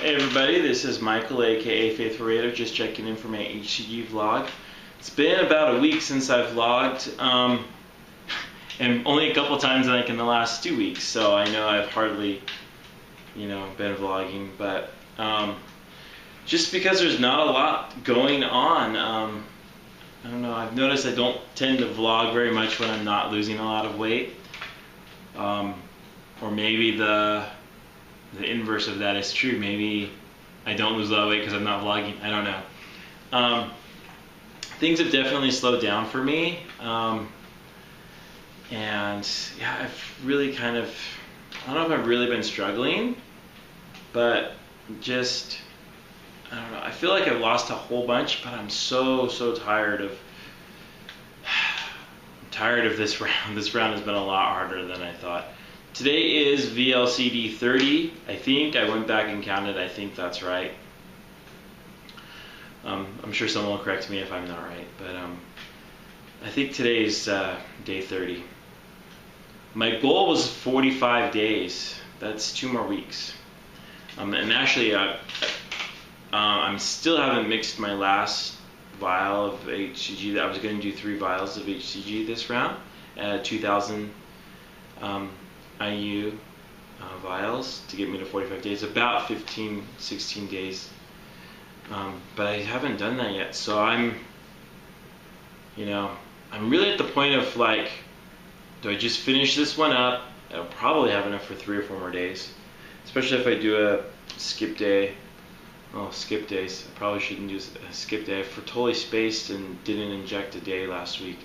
Hey everybody, this is Michael, aka Faithful Raider, just checking in for my HCG vlog. It's been about a week since I've vlogged, and only a couple times like in the last 2 weeks, so I know I've hardly, been vlogging, but just because there's not a lot going on. I don't know, I've noticed I don't tend to vlog very much when I'm not losing a lot of weight, or maybe the inverse of that is true. Maybe I don't lose a lot of weight because I'm not vlogging. I don't know. Things have definitely slowed down for me. And yeah, I've really I don't know if I've really been struggling, but just, I don't know. I feel like I've lost a whole bunch, but I'm so tired of this round. This round has been a lot harder than I thought. Today is VLCD 30, I think. I went back and counted. I think that's right. I'm sure someone will correct me if I'm not right, but I think today's day 30. My goal was 45 days. That's 2 more weeks. And actually, I still haven't mixed my last vial of HCG. I was going to do 3 vials of HCG this round at 2,000 IU vials to get me to 45 days, about 16 days. But I haven't done that yet, so I'm really at the point of like, do I just finish this one up? I'll probably have enough for 3 or 4 more days, especially if I do a skip day. Oh, skip days. I probably shouldn't do a skip day. I totally spaced and didn't inject a day last week.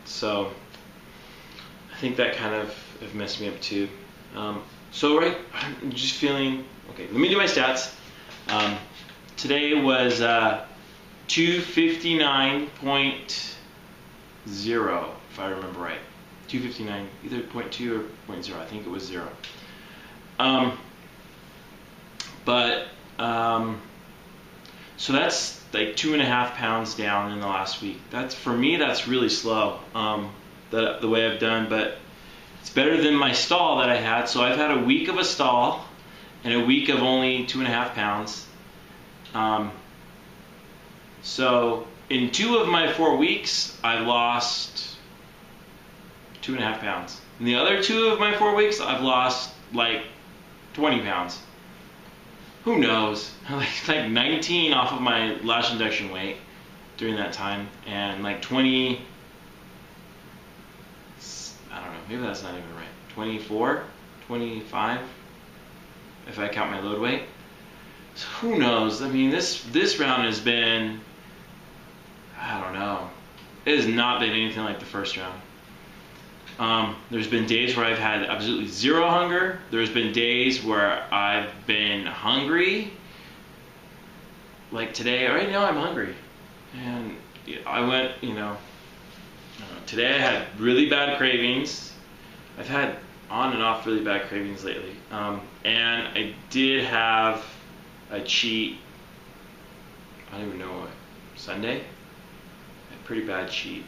So I think that kind of messed me up too. So right, I'm just feeling, okay, let me do my stats. Today was 259.0, if I remember right. 259, either 0.2 or 0.0, I think it was 0. So that's like 2.5 pounds down in the last week. For me, that's really slow, the way I've done, but it's better than my stall that I had. So I've had a week of a stall and a week of only 2.5 pounds. So in 2 of my 4 weeks, I lost 2.5 pounds. In the other 2 of my 4 weeks, I've lost like 20 pounds. Who knows? Like 19 off of my last induction weight during that time, and like 20, I don't know, maybe that's not even right, 24, 25, if I count my load weight. So who knows? I mean, this round has been, I don't know, it has not been anything like the first round. There's been days where I've had absolutely 0 hunger. There's been days where I've been hungry. Like today, right now I'm hungry. And I went, today I had really bad cravings. I've had on and off really bad cravings lately. And I did have a cheat, I don't even know what, Sunday? A pretty bad cheat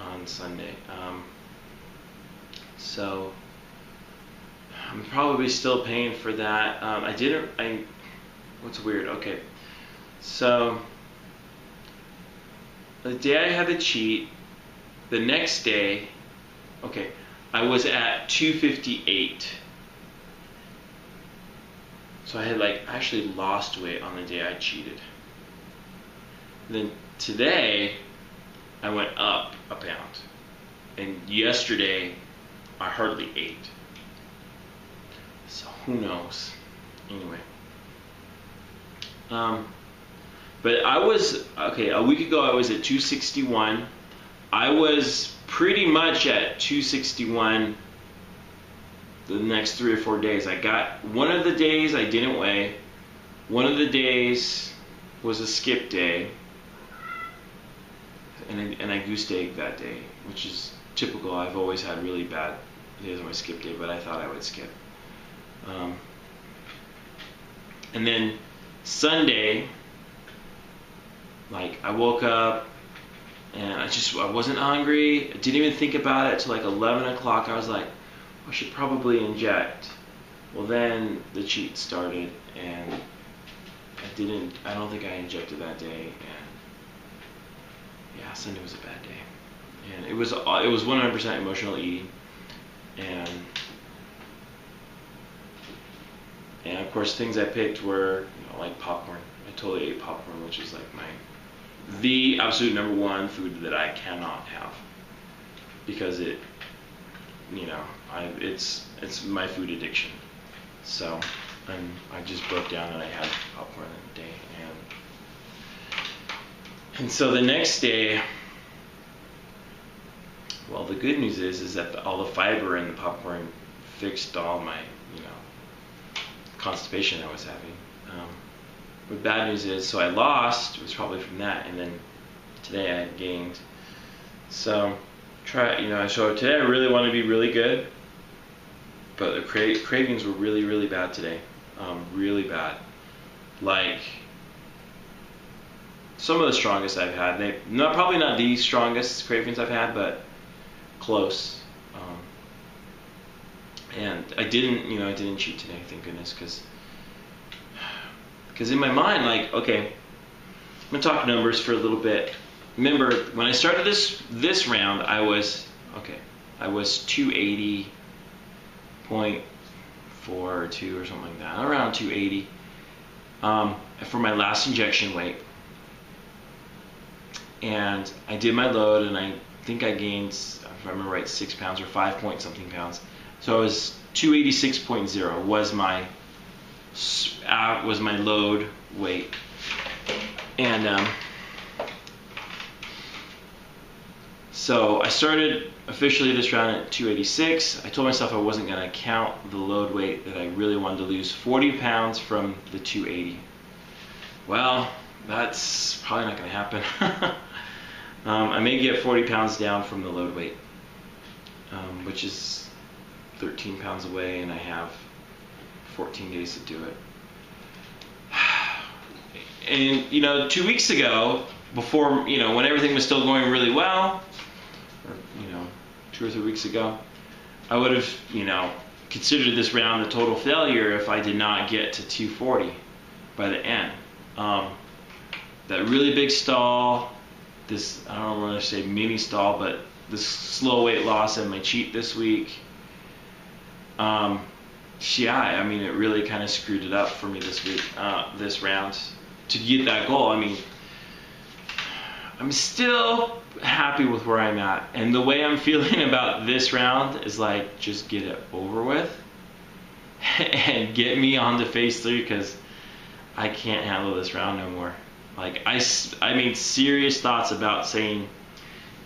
on Sunday. So I'm probably still paying for that. What's weird? Okay, so the day I had the cheat, the next day, okay, I was at 258. So I had actually lost weight on the day I cheated. Then today, I went up a pound. And yesterday, I hardly ate. So who knows? Anyway. But I was, okay, a week ago I was at 261. I was pretty much at 261 the next 3 or 4 days. I got, one of the days I didn't weigh. One of the days was a skip day. And I goose egged that day, which is typical. I've always had really bad days on my skip day, but I thought I would skip. And then Sunday, I woke up and I wasn't hungry. I didn't even think about it till 11 o'clock. I was like, I should probably inject. Well, then the cheat started, and I don't think I injected that day, and yeah, Sunday was a bad day. And it was 100% emotional eating, and of course things I picked were, like popcorn. I totally ate popcorn, which is like the absolute number one food that I cannot have, because it's my food addiction. So I just broke down and I had popcorn that day, and so the next day, well, the good news is that all the fiber in the popcorn fixed all my constipation I was having. The bad news is, so I lost. It was probably from that, and then today I gained. So so today I really want to be really good, but the cravings were really, really bad today. Really bad. Like some of the strongest I've had. Probably not the strongest cravings I've had, but close. And I didn't cheat today, thank goodness, because in my mind, like, okay, I'm gonna talk numbers for a little bit. Remember, when I started this round, I was 280.4 or 2 or something like that, around 280 for my last injection weight. And I did my load, and I think I gained, if I remember right, 6 pounds or 5 point something pounds. So I was 286.0 was my load weight, and so I started officially this round at 286. I told myself I wasn't going to count the load weight, that I really wanted to lose 40 pounds from the 280. Well, that's probably not going to happen. I may get 40 pounds down from the load weight, which is 13 pounds away, and I have 14 days to do it. And 2 weeks ago, before when everything was still going really well, or 2 or 3 weeks ago, I would have considered this round a total failure if I did not get to 240 by the end. That really big stall, this, I don't want to say mini stall, but this slow weight loss and my cheat this week, I mean, it really kind of screwed it up for me this week, this round, to get that goal. I mean, I'm still happy with where I'm at, and the way I'm feeling about this round is like, just get it over with and get me on to phase 3, because I can't handle this round no more. Like, I made serious thoughts about saying,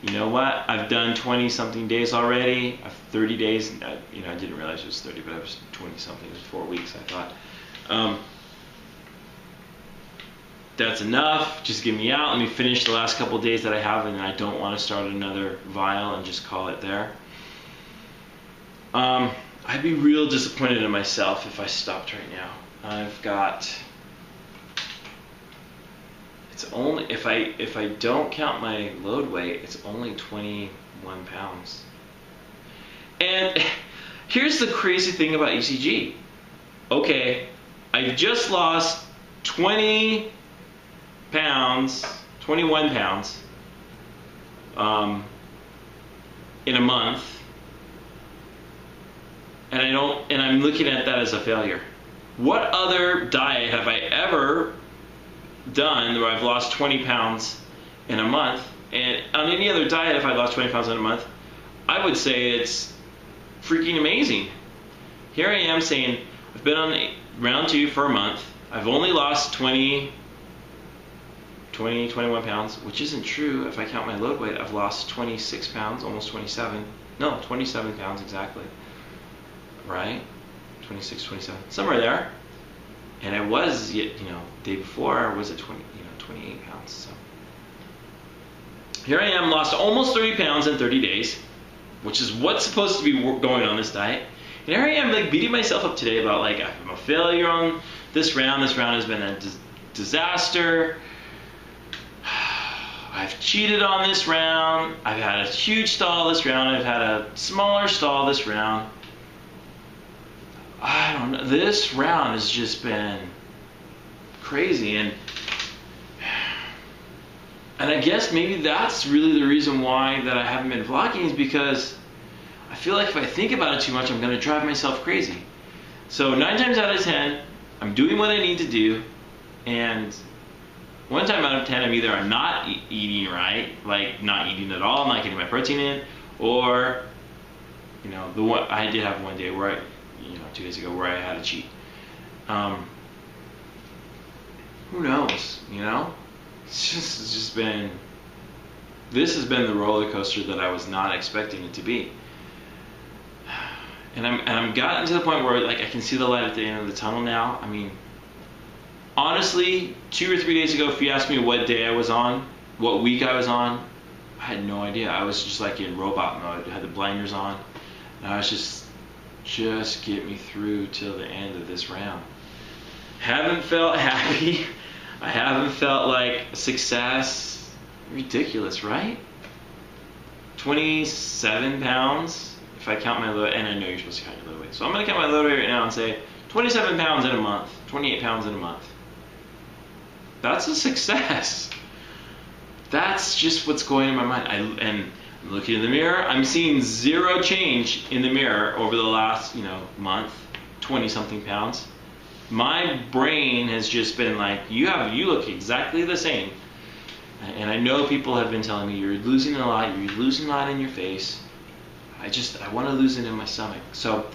you know what, I've done 20 something days already, 30 days, I didn't realize it was 30, but I was 20 something, it was 4 weeks, I thought. That's enough, just get me out, let me finish the last couple of days that I have, and I don't want to start another vial and just call it there. I'd be real disappointed in myself if I stopped right now. I've got, it's only, if I don't count my load weight, it's only 21 pounds. And here's the crazy thing about HCG. Okay, I just lost 21 pounds in a month, and I'm looking at that as a failure. What other diet have I ever done where I've lost 20 pounds in a month? And on any other diet, if I lost 20 pounds in a month, I would say it's freaking amazing. Here I am saying I've been on round 2 for a month. I've only lost 21 pounds, which isn't true. If I count my load weight, I've lost 26 pounds, almost 27. No, 27 pounds exactly. Right? 26, 27, somewhere there. And I was, day before, I was at 28 pounds. So here I am, lost almost 30 pounds in 30 days, which is what's supposed to be going on this diet. And here I am, like, beating myself up today about, like, I'm a failure on this round. This round has been a disaster. I've cheated on this round. I've had a huge stall this round. I've had a smaller stall this round. this round has just been crazy, and I guess maybe that's really the reason why that I haven't been vlogging, is because I feel like if I think about it too much, I'm going to drive myself crazy. So 9 times out of 10, I'm doing what I need to do, and 1 time out of 10, I'm not eating right, like not eating at all, I'm not getting my protein in, or, you know, I did have one day where 2 days ago, where I had a cheat. Who knows, you know? It's just been, this has been the roller coaster that I was not expecting it to be. And I'm gotten to the point where, like, I can see the light at the end of the tunnel now. I mean, honestly, 2 or 3 days ago, if you asked me what day I was on, what week I was on, I had no idea. I was just like in robot mode. I had the blinders on, and I was just get me through till the end of this round. Haven't felt happy. I haven't felt like a success. Ridiculous, right? 27 pounds. If I count my load, and I know you're supposed to count your load weight, so I'm going to count my load weight right now and say 27 pounds in a month, 28 pounds in a month. That's a success. That's just what's going in my mind. And I'm looking in the mirror, I'm seeing zero change in the mirror over the last, month, 20-something pounds. My brain has just been like, you look exactly the same. And I know people have been telling me, you're losing a lot in your face. I want to lose it in my stomach. So,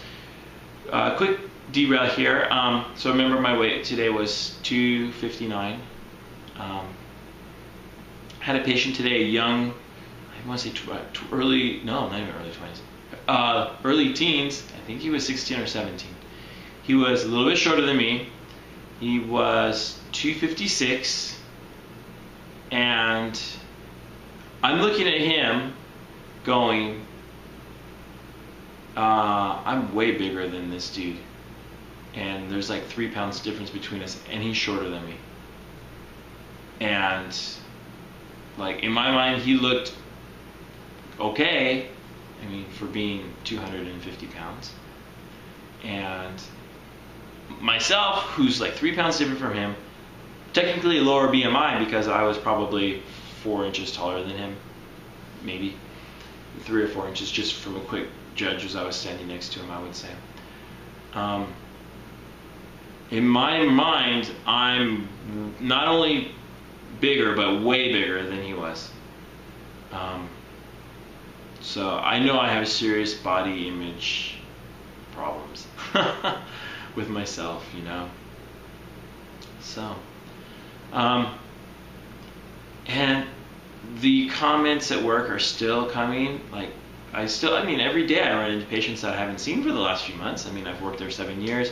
quick derail here. So remember, my weight today was 259. Had a patient today, young, I want to say early, no, not even early 20s, early teens. I think he was 16 or 17. He was a little bit shorter than me. He was 256, and I'm looking at him going, I'm way bigger than this dude, and there's like 3 pounds difference between us, and he's shorter than me. And like, in my mind, he looked okay, I mean, for being 250 pounds. And myself, who's like 3 pounds different from him, technically a lower BMI because I was probably 4 inches taller than him, maybe 3 or 4 inches, just from a quick judge as I was standing next to him, I would say. In my mind, I'm not only bigger, but way bigger than he was. So I know I have serious body image problems with myself, So, and the comments at work are still coming. Like, every day I run into patients that I haven't seen for the last few months. I've worked there 7 years.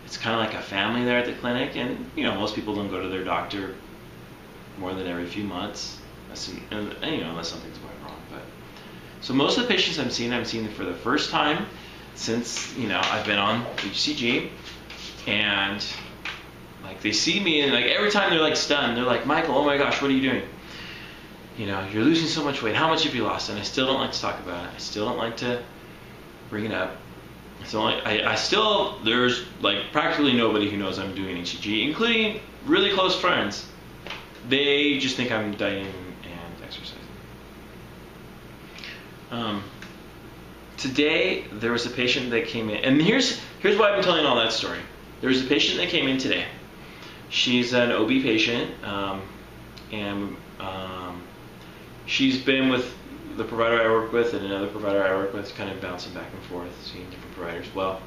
It's kind of like a family there at the clinic, and most people don't go to their doctor more than every few months, unless something's going wrong. But so most of the patients I'm seeing for the first time since I've been on HCG, and like they see me, and like every time they're like stunned. They're like, Michael, oh my gosh, what are you doing? You're losing so much weight. How much have you lost? And I still don't like to talk about it. I still don't like to bring it up. So there's like practically nobody who knows I'm doing HCG, including really close friends. They just think I'm dieting and exercising. Today there was a patient that came in, and here's why I'm telling all that story. There was a patient that came in today. She's an OB patient, and she's been with the provider I work with and another provider I work with, kind of bouncing back and forth, seeing different providers. Well,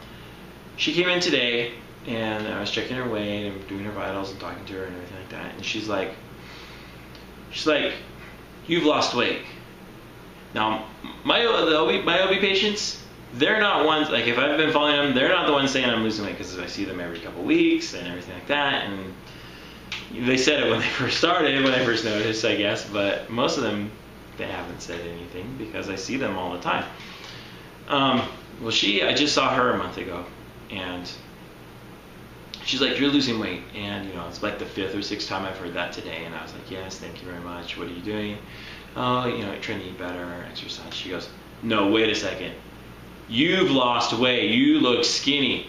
she came in today, and I was checking her weight and doing her vitals and talking to her and everything like that. And she's like, you've lost weight. Now, my OB patients, they're not ones, like if I've been following them, they're not the ones saying I'm losing weight, because I see them every couple weeks and everything like that. And they said it when they first started, when I first noticed, I guess, but most of them, they haven't said anything because I see them all the time. Well, I just saw her a month ago, and she's like, you're losing weight. And it's like the 5th or 6th time I've heard that today. And I was like, yes, thank you very much. What are you doing? Oh, trying to eat better, exercise. She goes, no, wait a second. You've lost weight. You look skinny.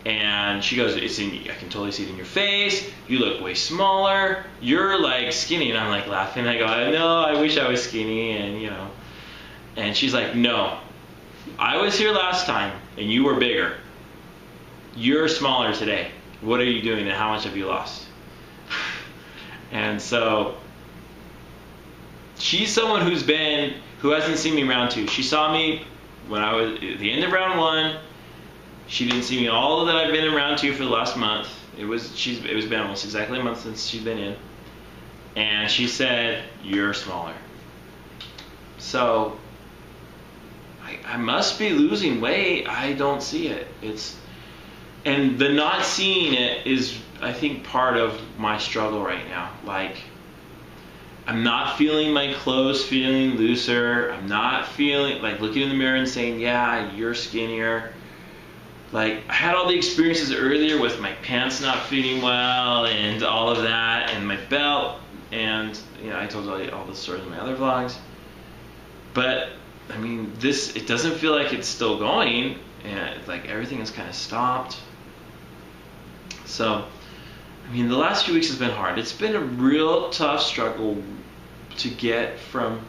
And she goes, I can totally see it in your face. You look way smaller. You're like skinny. And I'm like laughing. I go, no, I wish I was skinny. And you know, and she's like, no, I was here last time and you were bigger. You're smaller today. What are you doing and how much have you lost? And so she's someone who hasn't seen me round 2. She saw me when I was at the end of round 1. She didn't see me all that I've been in round 2 for the last month. It was been almost exactly a month since she's been in. And she said, you're smaller. So I must be losing weight. I don't see it. And the not seeing it is, I think, part of my struggle right now. Like, I'm not feeling my clothes feeling looser. I'm not feeling like looking in the mirror and saying, yeah, you're skinnier. Like, I had all the experiences earlier with my pants not fitting well and all of that, and my belt, and you know, I told you all the stories in my other vlogs. But I mean, it doesn't feel like it's still going, and it's like everything has kind of stopped. So, I mean, the last few weeks has been hard. It's been a real tough struggle to get through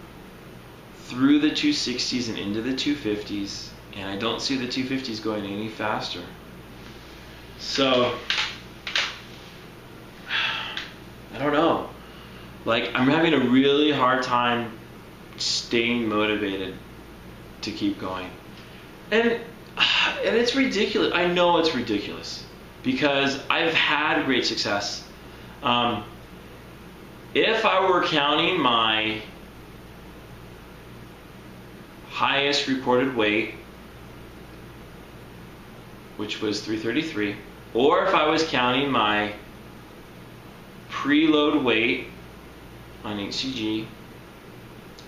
the 260s and into the 250s. And I don't see the 250s going any faster. So, I don't know. Like, I'm having a really hard time staying motivated to keep going. And it's ridiculous. I know it's ridiculous. Because I've had great success. If I were counting my highest recorded weight, which was 333, or if I was counting my preload weight on HCG,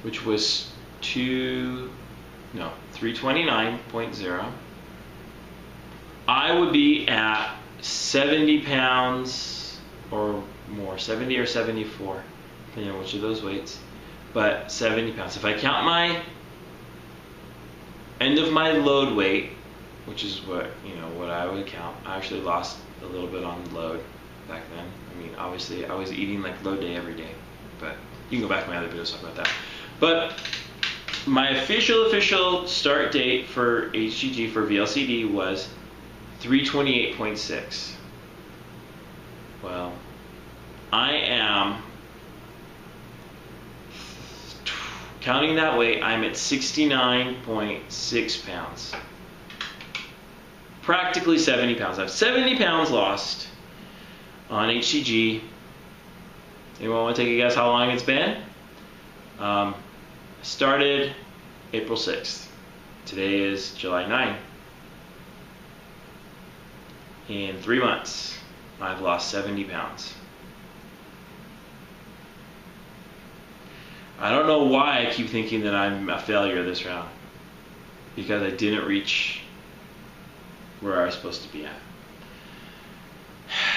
which was 329.0, I would be at 70 pounds or more, 70 or 74, depending on which of those weights, but 70 pounds. If I count my end of my load weight, which is what I would count. I actually lost a little bit on load back then. I mean, obviously I was eating like load day every day, but you can go back to my other videos to talk about that. But my official start date for HCG for VLCD was 328.6. Well, I am counting that weight. I'm at 69.6 pounds. Practically 70 pounds. I have 70 pounds lost on HCG. Anyone want to take a guess how long it's been? I started April 6th. Today is July 9th. In 3 months, I've lost 70 pounds. I don't know why I keep thinking that I'm a failure this round. Because I didn't reach where I was supposed to be at.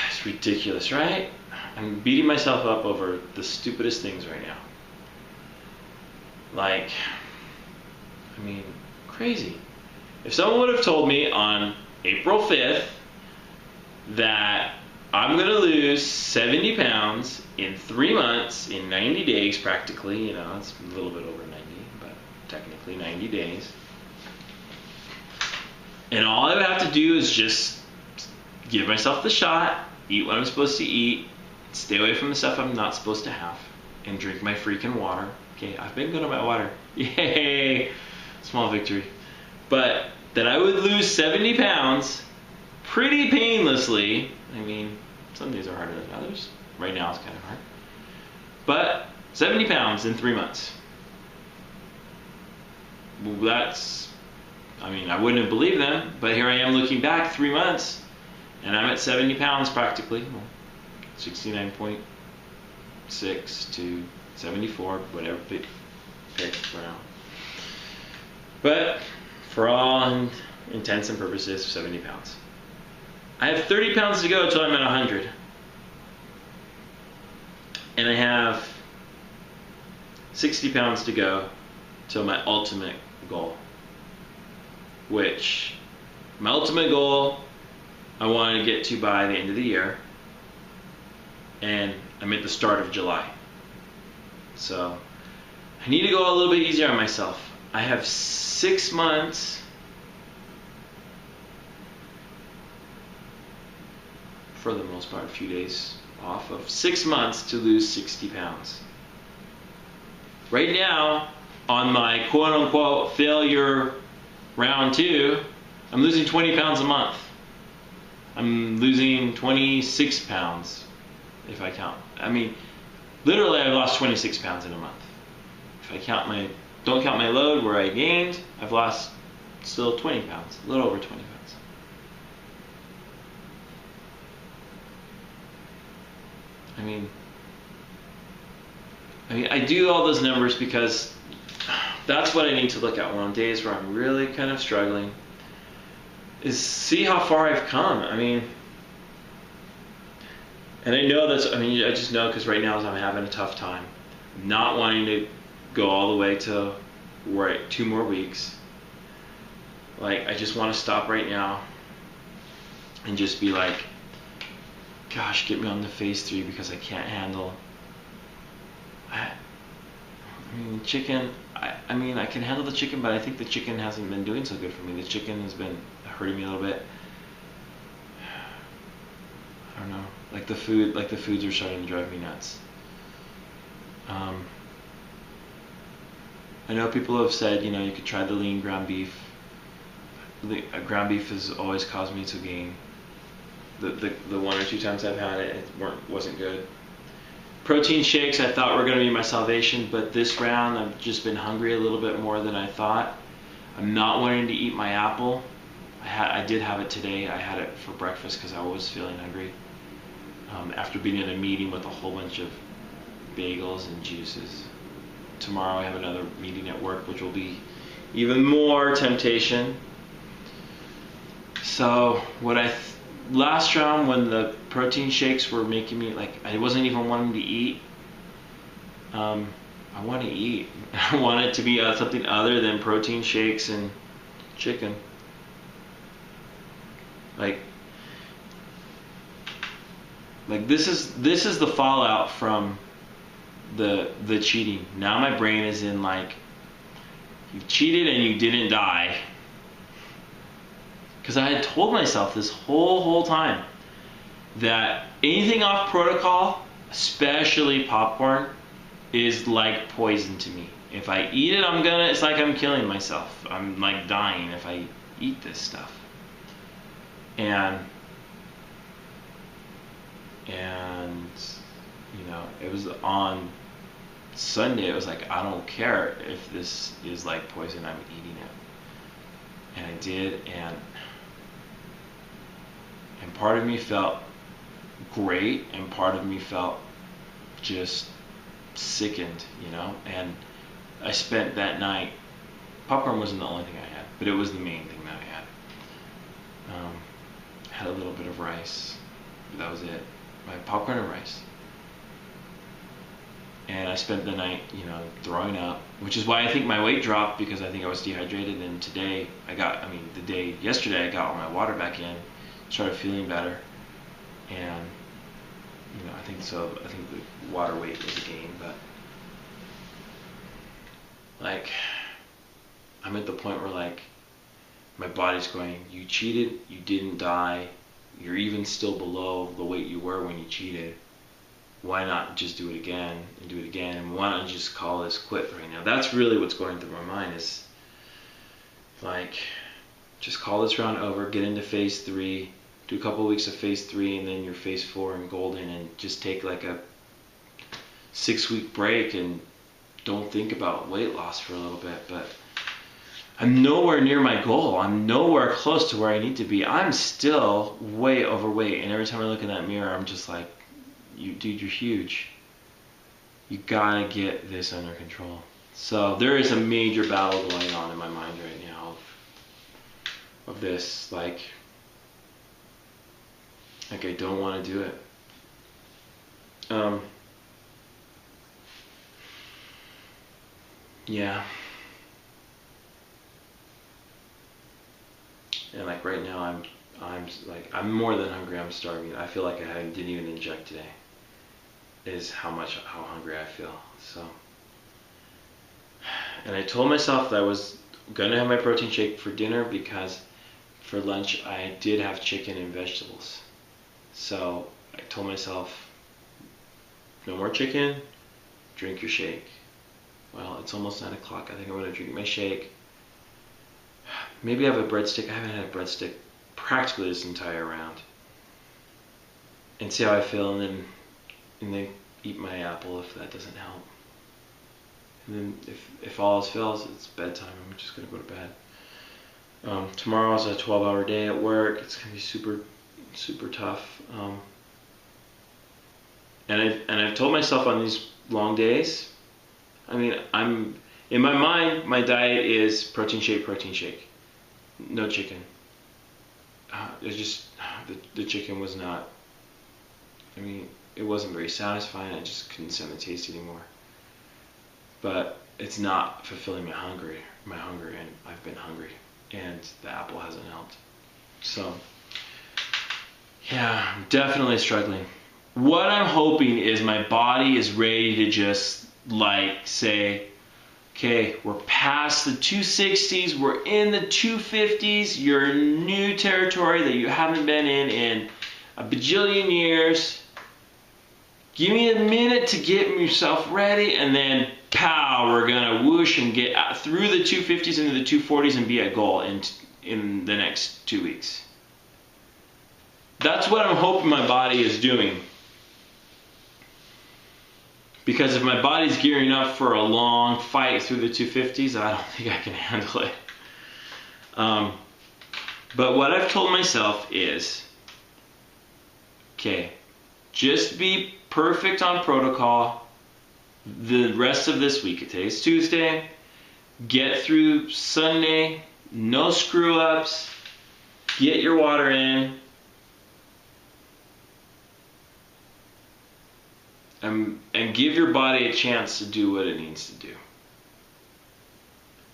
It's ridiculous, right? I'm beating myself up over the stupidest things right now. Like, I mean, crazy. If someone would have told me on April 5th that I'm going to lose 70 pounds in 3 months, in 90 days practically, it's a little bit over 90, but technically 90 days. And all I would have to do is just give myself the shot, eat what I'm supposed to eat, stay away from the stuff I'm not supposed to have, and drink my freaking water. Okay, I've been good on my water. Yay! Small victory. But that I would lose 70 pounds pretty painlessly. I mean, some days are harder than others. Right now it's kind of hard. But 70 pounds in 3 months. Well, I wouldn't have believed them, but here I am looking back 3 months, and I'm at 70 pounds practically. 69.6 to 74, whatever, pick for now. But for all intents and purposes, 70 pounds. I have 30 pounds to go until I'm at 100. And I have 60 pounds to go till my ultimate goal. Which, my ultimate goal I wanted to get to by the end of the year, and I'm at the start of July. So I need to go a little bit easier on myself. I have 6 months for the most part, a few days off of 6 months to lose 60 pounds. Right now, on my quote unquote failure round 2, I'm losing 20 pounds a month. I'm losing 26 pounds if I count. I mean, literally I've lost 26 pounds in a month. If I don't count my load where I gained, I've lost still 20 pounds, a little over 20 pounds. I mean, I do all those numbers because that's what I need to look at on days where I'm really kind of struggling, is see how far I've come. I mean, and I know that's, I just know because right now I'm having a tough time. Not wanting to go all the way to 2 more weeks. Like, I just want to stop right now and just be like, gosh, get me on the phase 3 because I can't handle. Chicken, I can handle the chicken, but I think the chicken hasn't been doing so good for me. The chicken has been hurting me a little bit. I don't know. Like the foods are starting to drive me nuts. I know people have said, you could try the lean ground beef. Ground beef has always caused me to gain. The 1 or 2 times I've had it, wasn't good. Protein shakes I thought were going to be my salvation, but this round I've just been hungry a little bit more than I thought. I'm not wanting to eat my apple. I did have it today. I had it for breakfast because I was feeling hungry. After being in a meeting with a whole bunch of bagels and juices. Tomorrow I have another meeting at work, which will be even more temptation. So last round when the protein shakes were making me, I wasn't even wanting to eat. I want to eat. I want it to be something other than protein shakes and chicken. This is the fallout from the cheating. Now my brain is in you cheated and you didn't die. Because I had told myself this whole time that anything off protocol, especially popcorn, is like poison to me. If I eat it, it's like I'm killing myself. I'm like dying if I eat this stuff. And it was on Sunday. It was like, I don't care if this is like poison, I'm eating it. And I did, and part of me felt great, and part of me felt just sickened, and I spent that night, popcorn wasn't the only thing I had, but it was the main thing that I had. Had a little bit of rice, but that was it. My popcorn and rice. And I spent the night, throwing up, which is why I think my weight dropped, because I think I was dehydrated. And today yesterday I got all my water back in, started feeling better, and I think the water weight was a gain, but I'm at the point where my body's going, you cheated, you didn't die, you're even still below the weight you were when you cheated. Why not just do it again and do it again? And why not just call this quit right now? That's really what's going through my mind, is just call this round over, get into phase 3, do a couple of weeks of phase 3, and then your phase 4 and golden, and just take a 6-week break and don't think about weight loss for a little bit. But I'm nowhere near my goal. I'm nowhere close to where I need to be. I'm still way overweight, and every time I look in that mirror, I'm just like, dude, you're huge. You gotta get this under control. So there is a major battle going on in my mind right now of this, I don't want to do it. Yeah. And right now I'm more than hungry. I'm starving. I feel like I didn't even inject today. Is how hungry I feel. So, and I told myself that I was gonna have my protein shake for dinner because for lunch I did have chicken and vegetables. So I told myself, no more chicken, drink your shake. Well, it's almost 9 o'clock. I think I'm gonna drink my shake. Maybe have a breadstick. I haven't had a breadstick practically this entire round. And see how I feel, and then eat my apple if that doesn't help. And then if all else fails, it's bedtime. I'm just gonna go to bed. Tomorrow's a 12-hour day at work. It's gonna be super tough. And I've told myself on these long days, I mean, I'm in my mind, my diet is protein shake, no chicken. It's just the chicken was not. I mean, it wasn't very satisfying. I just couldn't stand the taste anymore. But it's not fulfilling my hunger, and I've been hungry, and the apple hasn't helped. So, yeah, I'm definitely struggling. What I'm hoping is my body is ready to just say, okay, we're past the 260s, we're in the 250s, you're in new territory that you haven't been in a bajillion years. Give me a minute to get yourself ready, and then pow, we're gonna whoosh and get through the 250s into the 240s and be at goal in the next 2 weeks. That's what I'm hoping my body is doing. Because if my body's gearing up for a long fight through the 250s, I don't think I can handle it. But what I've told myself is, okay, just be perfect on protocol the rest of this week. Today's Tuesday. Get through Sunday, no screw ups, get your water in. And give your body a chance to do what it needs to do.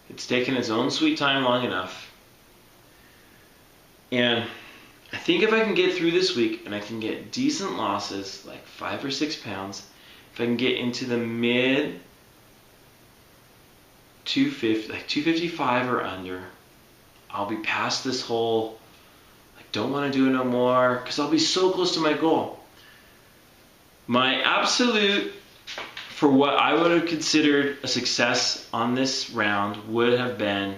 It's taken its own sweet time long enough. And I think if I can get through this week and I can get decent losses, like 5 or 6 pounds, if I can get into the mid 250, like 255 or under, I'll be past this whole, like, don't want to do it no more, because I'll be so close to my goal. My absolute, for what I would have considered a success on this round, would have been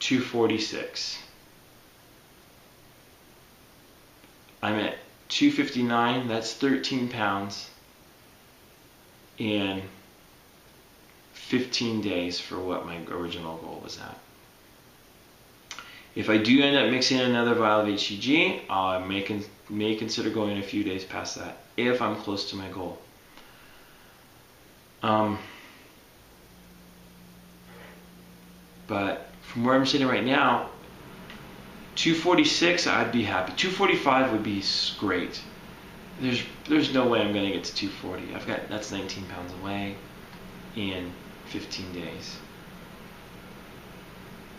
246. I'm at 259, that's 13 pounds in 15 days for what my original goal was at. If I do end up mixing another vial of HCG, I may consider going a few days past that if I'm close to my goal. But from where I'm sitting right now, 246, I'd be happy. 245 would be great. There's no way I'm going to get to 240. That's 19 pounds away in 15 days.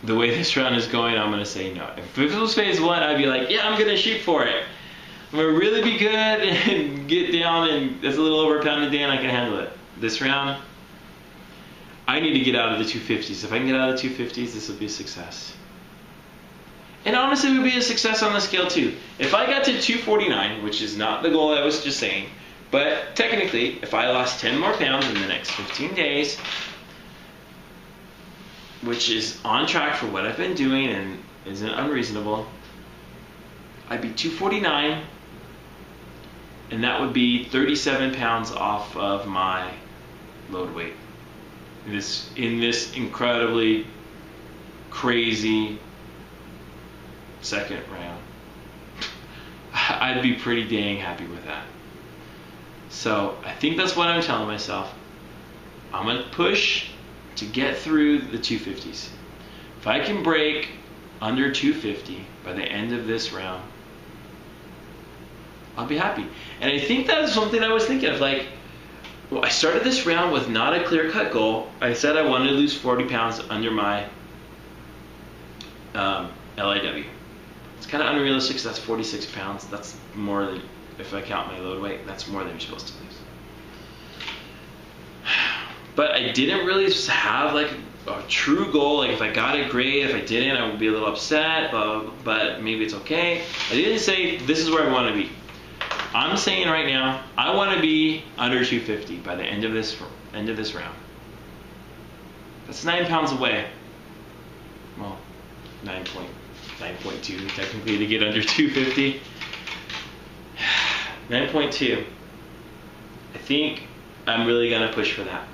The way this round is going, I'm going to say no. If it was phase 1, I'd be like, yeah, I'm going to shoot for it. I'm going to really be good and get down, and that's a little over a pound a day, and I can handle it. This round, I need to get out of the 250s. If I can get out of the 250s, this will be a success. And honestly, it would be a success on the scale too. If I got to 249, which is not the goal I was just saying, but technically, if I lost 10 more pounds in the next 15 days, which is on track for what I've been doing and isn't unreasonable, I'd be 249, and that would be 37 pounds off of my load weight. In this incredibly crazy second round. I'd be pretty dang happy with that. So I think that's what I'm telling myself. I'm going to push to get through the 250s. If I can break under 250 by the end of this round, I'll be happy. And I think that's something I was thinking of. Like, well, I started this round with not a clear-cut goal. I said I wanted to lose 40 pounds under my LIW. It's kind of unrealistic, so that's 46 pounds. That's more than, if I count my load weight, that's more than you're supposed to lose. But I didn't really have like a true goal. Like if I got it, great. If I didn't, I would be a little upset, but maybe it's okay. I didn't say this is where I want to be. I'm saying right now, I want to be under 250 by the end of this round. That's 9 pounds away. Well, 9.2 technically to get under 250. 9.2. I think I'm really gonna push for that.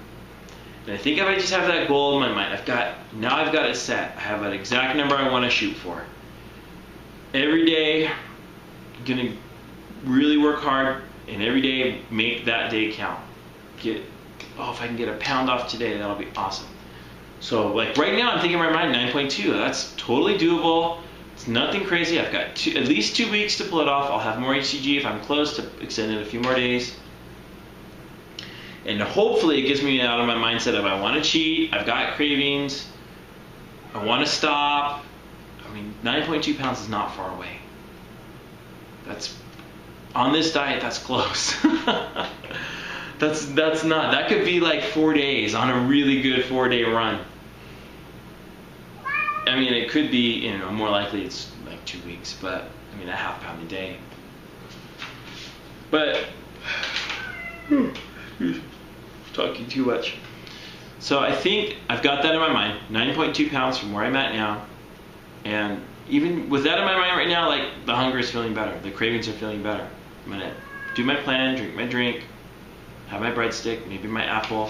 And I think if I just have that goal in my mind, I've got it set. I have an exact number I want to shoot for. Every day, I'm gonna really work hard, and every day make that day count. If I can get a pound off today, that'll be awesome. So like right now, I'm thinking in my mind 9.2. That's totally doable. It's nothing crazy. I've got at least 2 weeks to pull it off. I'll have more HCG if I'm close to extend it a few more days. And hopefully it gets me out of my mindset of I want to cheat, I've got cravings, I want to stop. I mean, 9.2 pounds is not far away. That's, on this diet, that's close. That's not, that could be like 4 days on a really good 4-day run. I mean, it could be, more likely it's like 2 weeks, but I mean, a half pound a day. But, talking too much. So I think I've got that in my mind, 9.2 pounds from where I'm at now. And even with that in my mind right now, like the hunger is feeling better, the cravings are feeling better. I'm gonna do my plan, drink my drink, have my breadstick, maybe my apple.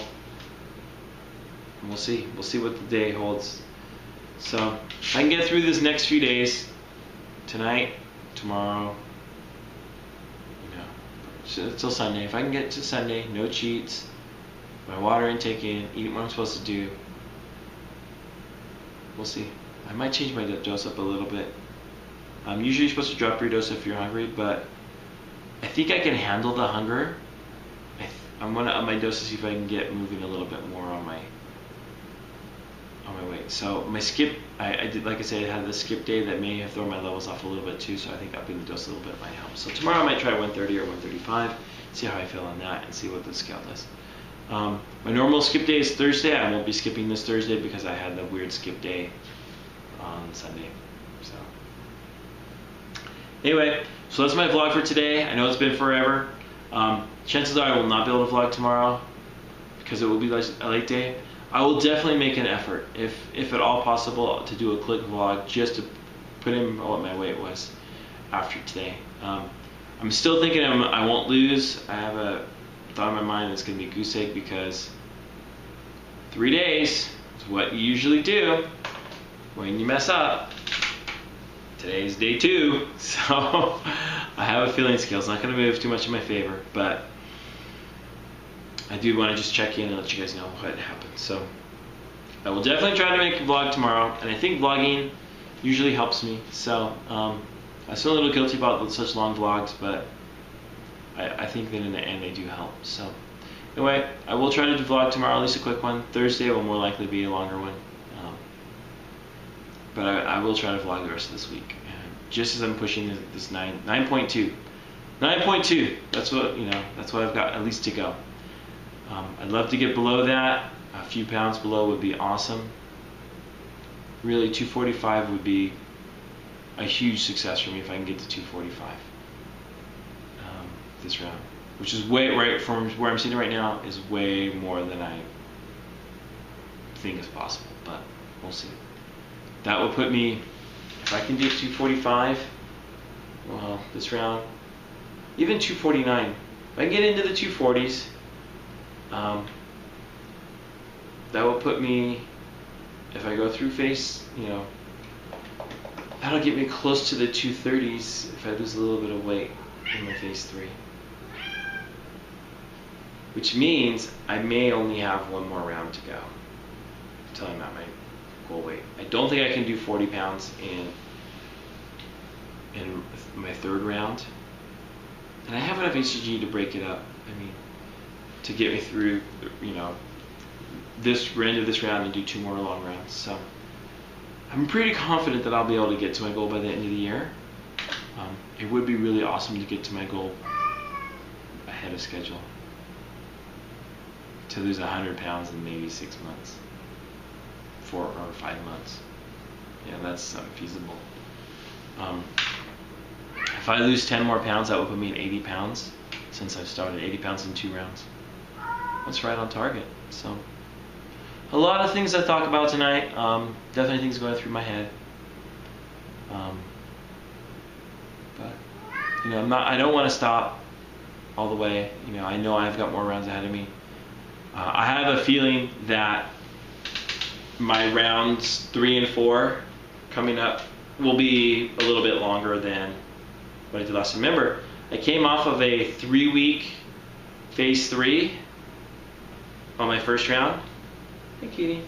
And we'll see what the day holds. So if I can get through this next few days, tonight, tomorrow, till Sunday. If I can get to Sunday, no cheats, my water intake in, eat what I'm supposed to do, we'll see. I might change my dose up a little bit. Usually you're supposed to drop your dose if you're hungry, but I think I can handle the hunger. I'm gonna up my dose to see if I can get moving a little bit more on my weight. So my skip, I did, like I said, I had the skip day that may have thrown my levels off a little bit too, so I think upping the dose a little bit might help. So tomorrow I might try 130 or 135, see how I feel on that, and see what the scale does. My normal skip day is Thursday. I won't be skipping this Thursday because I had the weird skip day on Sunday. So anyway, so that's my vlog for today. I know it's been forever. Chances are I will not be able to vlog tomorrow because it will be a late day. I will definitely make an effort, if at all possible, to do a quick vlog just to put in what my weight was after today. I'm still thinking I won't lose. I have a thought in my mind it's going to be goose egg because 3 days is what you usually do when you mess up. Today's day 2, so I have a feeling scale's not going to move too much in my favor, but I do want to just check in and let you guys know what happened. So I will definitely try to make a vlog tomorrow, and I think vlogging usually helps me. So I feel a little guilty about such long vlogs, but I think that in the end they do help. So anyway, I will try to vlog tomorrow, at least a quick one. Thursday will more likely be a longer one. But I will try to vlog the rest of this week. Just as I'm pushing this 9.2. 9.2, that's what I've got at least to go. I'd love to get below that. A few pounds below would be awesome. Really, 245 would be a huge success for me if I can get to 245 this round, which is right from where I'm sitting right now, is way more than I think is possible, but we'll see. That will put me, if I can do 245, well, this round, even 249. If I can get into the 240s, that will put me, if I go through phase, that'll get me close to the 230s if I lose a little bit of weight in my phase 3. Which means I may only have one more round to go until I'm at my goal weight. I don't think I can do 40 pounds in my 3rd round. And I have enough HCG to break it up. I mean, to get me through, this end of this round and do 2 more long rounds. So I'm pretty confident that I'll be able to get to my goal by the end of the year. it would be really awesome to get to my goal ahead of schedule. To lose 100 pounds in maybe 6 months, 4 or 5 months. Yeah, that's unfeasible. If I lose 10 more pounds, that would put me at 80 pounds since I've started. 80 pounds in 2 rounds. That's right on target. So, a lot of things I thought about tonight. Definitely things going through my head. But you know, I don't want to stop all the way. You know, I know I've got more rounds ahead of me. I have a feeling that my rounds 3 and 4 coming up will be a little bit longer than what I did last. Remember, I came off of a 3-week phase 3 on my first round. Hey, Kitty.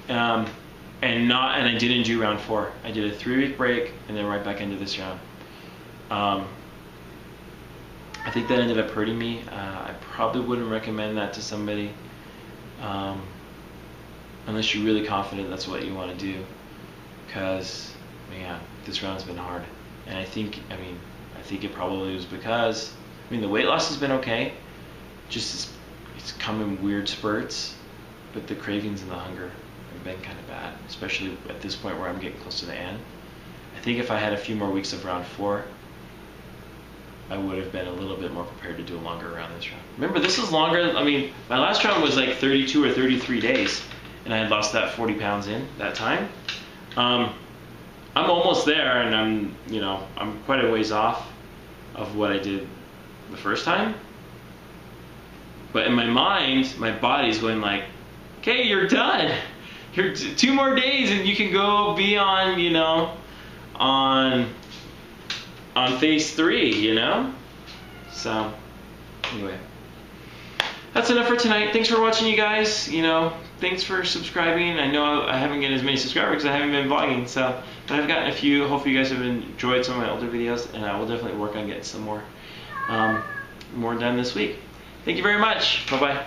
Yeah. And I didn't do round 4. I did a 3-week break and then right back into this round. I think that ended up hurting me. I probably wouldn't recommend that to somebody unless you're really confident that's what you want to do. Because, man, this round's been hard. And I think it probably was because, the weight loss has been okay. Just it's come in weird spurts, but the cravings and the hunger have been kind of bad, especially at this point where I'm getting close to the end. I think if I had a few more weeks of round 4, I would have been a little bit more prepared to do a longer round this round. Remember, this is longer. My last round was like 32 or 33 days, and I had lost that 40 pounds in that time. I'm almost there, and I'm quite a ways off of what I did the first time. But in my mind, my body's going like, okay, you're done. You're 2 more days, and you can go be on, on phase 3, So, anyway. That's enough for tonight. Thanks for watching, you guys. Thanks for subscribing. I know I haven't gotten as many subscribers because I haven't been vlogging, but I've gotten a few. Hopefully you guys have enjoyed some of my older videos, and I will definitely work on getting some more done this week. Thank you very much. Bye-bye.